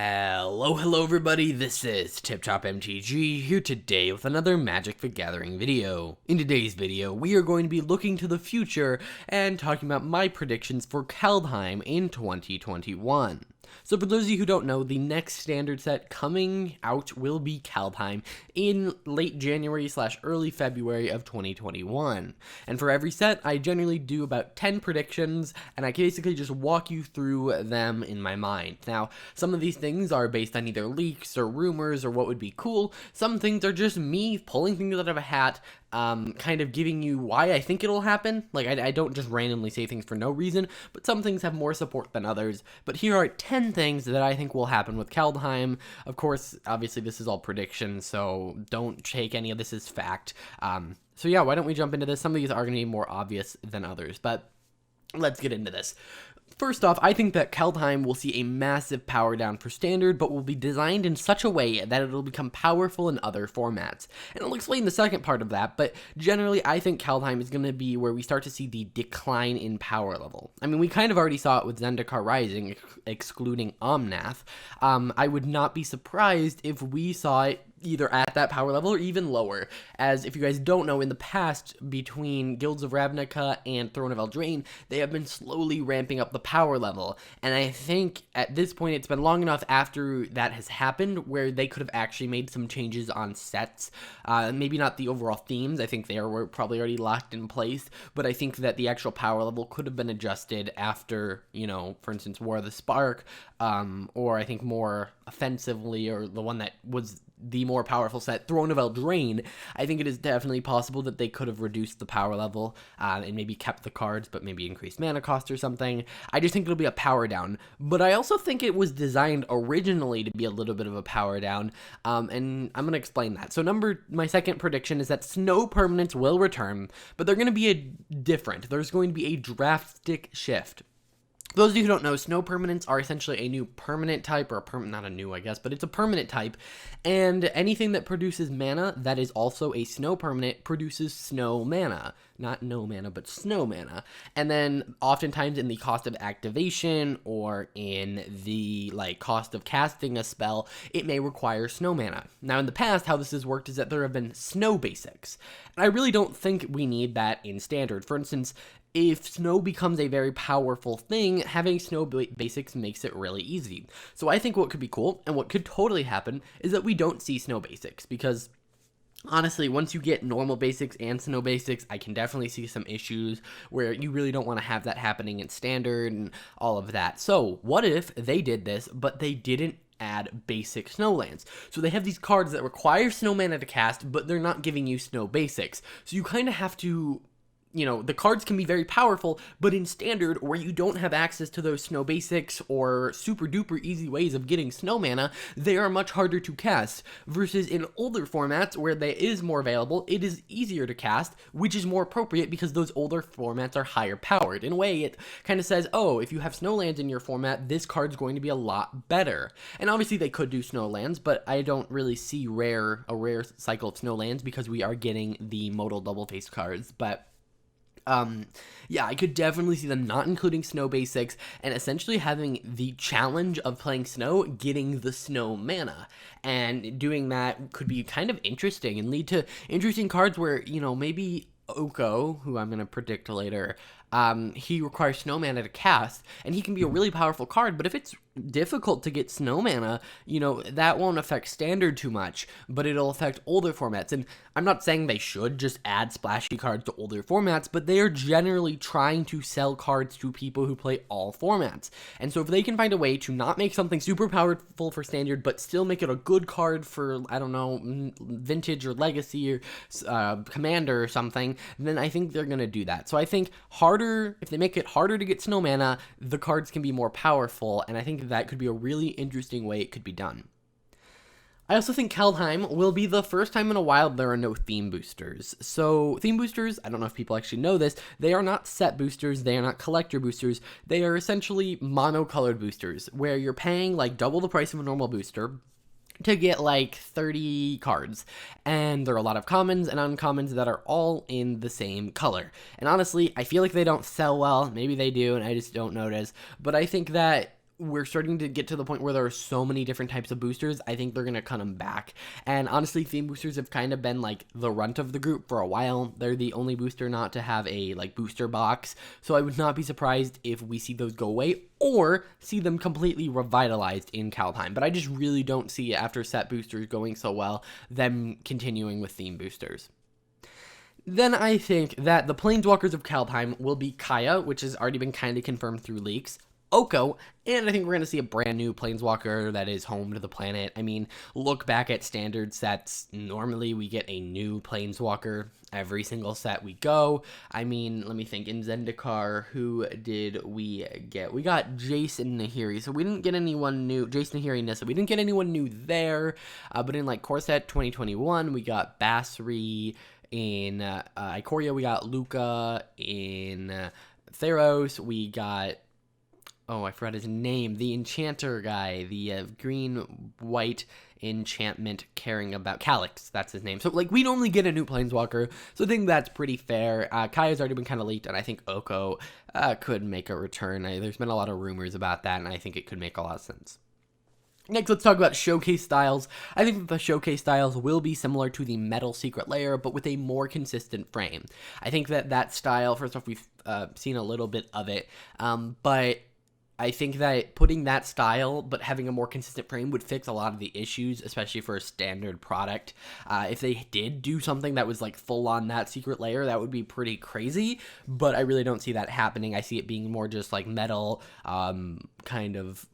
Hello everybody, this is TipTop MTG here today with another Magic the Gathering video. In today's video, we are going to be looking to the future and talking about my predictions for Kaldheim in 2021. So for those of you who don't know, the next standard set coming out will be Kaldheim in late January / early February of 2021. And for every set, I generally do about 10 predictions, and I can basically just walk you through them in my mind. Now, some of these things are based on either leaks or rumors or what would be cool. Some things are just me pulling things out of a hat, kind of giving you why I think it'll happen. Like, I don't just randomly say things for no reason, but some things have more support than others. But here are 10 things that I think will happen with Kaldheim. Of course, obviously this is all prediction, so don't take any of this as fact. So yeah, why don't we jump into this? Some of these are going to be more obvious than others, but let's get into this. First off, I think that Kaldheim will see a massive power down for Standard, but will be designed in such a way that it'll become powerful in other formats. And I'll explain the second part of that, but generally I think Kaldheim is going to be where we start to see the decline in power level. I mean, we kind of already saw it with Zendikar Rising, excluding Omnath. I would not be surprised if we saw it either at that power level or even lower, as if you guys don't know, in the past, between Guilds of Ravnica and Throne of Eldraine, they have been slowly ramping up the power level, and I think at this point it's been long enough after that has happened where they could have actually made some changes on sets, maybe not the overall themes. I think they were probably already locked in place, but I think that the actual power level could have been adjusted after, you know, for instance, War of the Spark, or I think more offensively, or the one that was the more powerful set, Throne of Eldraine. I think it is definitely possible that they could have reduced the power level and maybe kept the cards, but maybe increased mana cost or something. I just think it'll be a power down, but I also think it was designed originally to be a little bit of a power down, and I'm going to explain that. So my second prediction is that snow permanents will return, but they're going to be different. There's going to be a drastic shift. For those of you who don't know, snow permanents are essentially a new permanent type, or not a new, I guess, but it's a permanent type, and anything that produces mana that is also a snow permanent produces snow mana. Not no mana, but snow mana. And then oftentimes in the cost of activation or in the cost of casting a spell, it may require snow mana. Now in the past, how this has worked is that there have been snow basics, and I really don't think we need that in Standard. For instance, if snow becomes a very powerful thing, having snow basics makes it really easy. So I think what could be cool, and what could totally happen, is that we don't see snow basics, because honestly, once you get normal basics and snow basics, I can definitely see some issues where you really don't want to have that happening in Standard and all of that. So what if they did this, but they didn't add basic snowlands? So they have these cards that require snow mana to cast, but they're not giving you snow basics. So you kind of have to, you know, the cards can be very powerful, but in Standard, where you don't have access to those snow basics or super duper easy ways of getting snow mana, they are much harder to cast, versus in older formats where there is more available, it is easier to cast, which is more appropriate because those older formats are higher powered. In a way, it kind of says, oh, if you have snowlands in your format, this card's going to be a lot better. And obviously they could do snowlands, but I don't really see a rare cycle of snowlands because we are getting the modal double face cards. But yeah, I could definitely see them not including snow basics and essentially having the challenge of playing snow, getting the snow mana. And doing that could be kind of interesting and lead to interesting cards where, you know, maybe Oko, who I'm going to predict later, he requires snow mana to cast, and he can be a really powerful card, but if it's difficult to get snow mana, you know, that won't affect Standard too much, but it'll affect older formats. And I'm not saying they should just add splashy cards to older formats, but they are generally trying to sell cards to people who play all formats. And so if they can find a way to not make something super powerful for Standard, but still make it a good card for, I don't know, Vintage or Legacy or Commander or something, then I think they're going to do that. So I think if they make it harder to get snow mana, the cards can be more powerful, and I think that could be a really interesting way it could be done. I also think Kaldheim will be the first time in a while there are no theme boosters. So theme boosters, I don't know if people actually know this, they are not set boosters, they are not collector boosters, they are essentially monocolored boosters, where you're paying like double the price of a normal booster to get like 30 cards, and there are a lot of commons and uncommons that are all in the same color. And honestly, I feel like they don't sell well. Maybe they do and I just don't notice, but I think that we're starting to get to the point where there are so many different types of boosters. I think they're going to cut them back. And honestly, theme boosters have kind of been like the runt of the group for a while. They're the only booster not to have a like booster box. So I would not be surprised if we see those go away or see them completely revitalized in Kaldheim. But I just really don't see, after set boosters going so well, them continuing with theme boosters. Then I think that the Planeswalkers of Kaldheim will be Kaya, which has already been kind of confirmed through leaks, Oko, and I think we're going to see a brand new Planeswalker that is home to the planet. I mean, look back at standard sets. Normally, we get a new Planeswalker every single set we go. I mean, let me think. In Zendikar, who did we get? We got Jason Nahiri, so we didn't get anyone new. Jason Nahiri Nissa, we didn't get anyone new there. But in, like, Core Set 2021, we got Basri. In Ikoria, we got Luca. In Theros, we got... oh, I forgot his name. The enchanter guy. The green-white enchantment caring about... Calyx, that's his name. So, like, we normally get a new Planeswalker, so I think that's pretty fair. Kaya's already been kind of leaked, and I think Oko could make a return. There's been a lot of rumors about that, and I think it could make a lot of sense. Next, let's talk about showcase styles. I think that the showcase styles will be similar to the Metal Secret Lair, but with a more consistent frame. I think that style, first off, we've seen a little bit of it, but I think that putting that style, but having a more consistent frame would fix a lot of the issues, especially for a standard product. If they did do something that was like full on that Secret Lair, that would be pretty crazy, but I really don't see that happening. I see it being more just like metal, kind of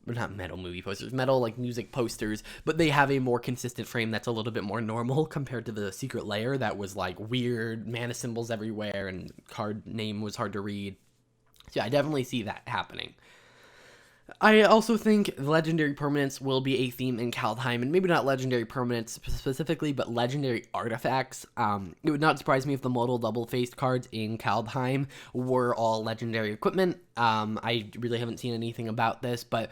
not metal movie posters, metal like music posters, but they have a more consistent frame that's a little bit more normal compared to the Secret Lair that was like weird mana symbols everywhere and card name was hard to read. So yeah, I definitely see that happening. I also think legendary permanents will be a theme in Kaldheim, and maybe not legendary permanents specifically, but legendary artifacts. It would not surprise me if the modal double-faced cards in Kaldheim were all legendary equipment. I really haven't seen anything about this, but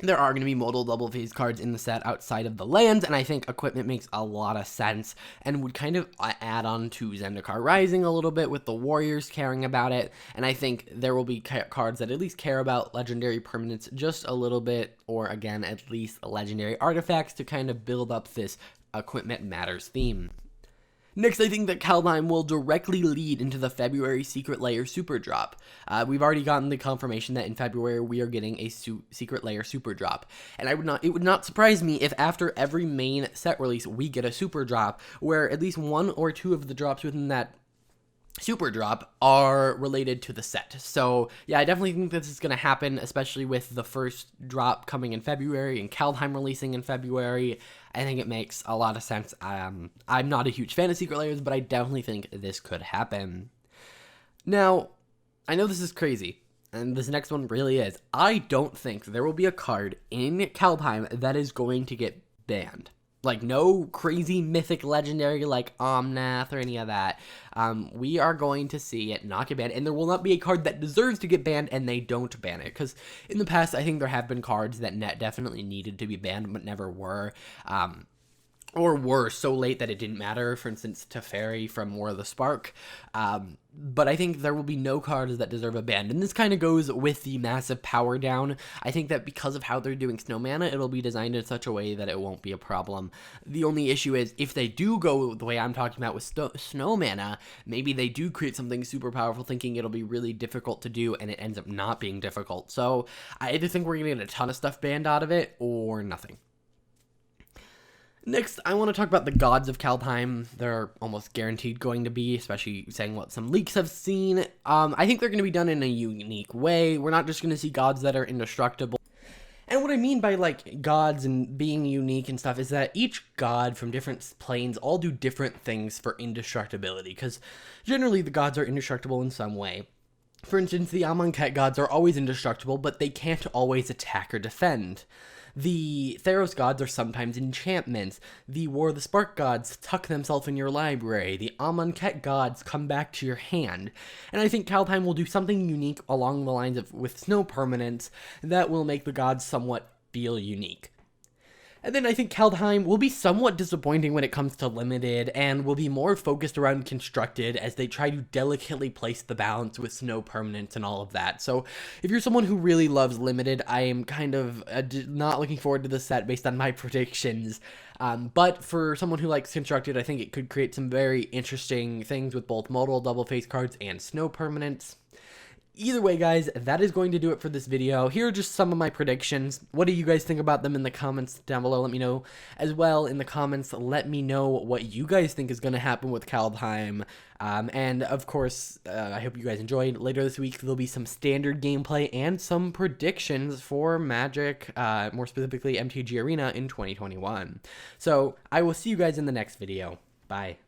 there are going to be modal double-faced cards in the set outside of the lands, and I think equipment makes a lot of sense and would kind of add on to Zendikar Rising a little bit with the warriors caring about it, and I think there will be cards that at least care about legendary permanents just a little bit, or again, at least legendary artifacts to kind of build up this equipment matters theme. Next, I think that Kaldheim will directly lead into the February Secret Lair Super Drop. We've already gotten the confirmation that in February we are getting a Secret Lair Super Drop, and it would not surprise me if after every main set release we get a Super Drop, where at least one or two of the drops within that Super Drop are related to the set. So yeah, I definitely think this is going to happen, especially with the first drop coming in February and Kaldheim releasing in February. I think it makes a lot of sense. I'm not a huge fan of Secret Lairs, but I definitely think this could happen. Now, I know this is crazy, and this next one really is. I don't think there will be a card in Kaldheim that is going to get banned. Like, no crazy mythic legendary like Omnath or any of that. We are going to see it not get banned, and there will not be a card that deserves to get banned and they don't ban it. Because in the past, I think there have been cards that definitely needed to be banned but never were. Or were so late that it didn't matter, for instance, Teferi from War of the Spark. But I think there will be no cards that deserve a ban. And this kind of goes with the massive power down. I think that because of how they're doing snow mana, it'll be designed in such a way that it won't be a problem. The only issue is, if they do go the way I'm talking about with snow mana, maybe they do create something super powerful thinking it'll be really difficult to do, and it ends up not being difficult. So I either think we're going to get a ton of stuff banned out of it, or nothing. Next, I want to talk about the gods of Kaldheim. They're almost guaranteed going to be, especially saying what some leaks have seen. I think they're going to be done in a unique way. We're not just going to see gods that are indestructible. And what I mean by, like, gods and being unique and stuff is that each god from different planes all do different things for indestructibility, because generally the gods are indestructible in some way. For instance, the Amonkhet gods are always indestructible, but they can't always attack or defend. The Theros gods are sometimes enchantments. The War of the Spark gods tuck themselves in your library. The Amonkhet gods come back to your hand. And I think Kaldheim will do something unique along the lines of with snow permanents that will make the gods somewhat feel unique. And then I think Kaldheim will be somewhat disappointing when it comes to limited, and will be more focused around constructed as they try to delicately place the balance with snow permanence and all of that. So if you're someone who really loves limited, I am kind of not looking forward to the set based on my predictions. But for someone who likes constructed, I think it could create some very interesting things with both modal double face cards and snow permanence. Either way, guys, that is going to do it for this video. Here are just some of my predictions. What do you guys think about them in the comments down below? Let me know. As well, in the comments, let me know what you guys think is going to happen with Kaldheim. And, of course, I hope you guys enjoyed. Later this week, there'll be some standard gameplay and some predictions for Magic, more specifically MTG Arena in 2021. So, I will see you guys in the next video. Bye.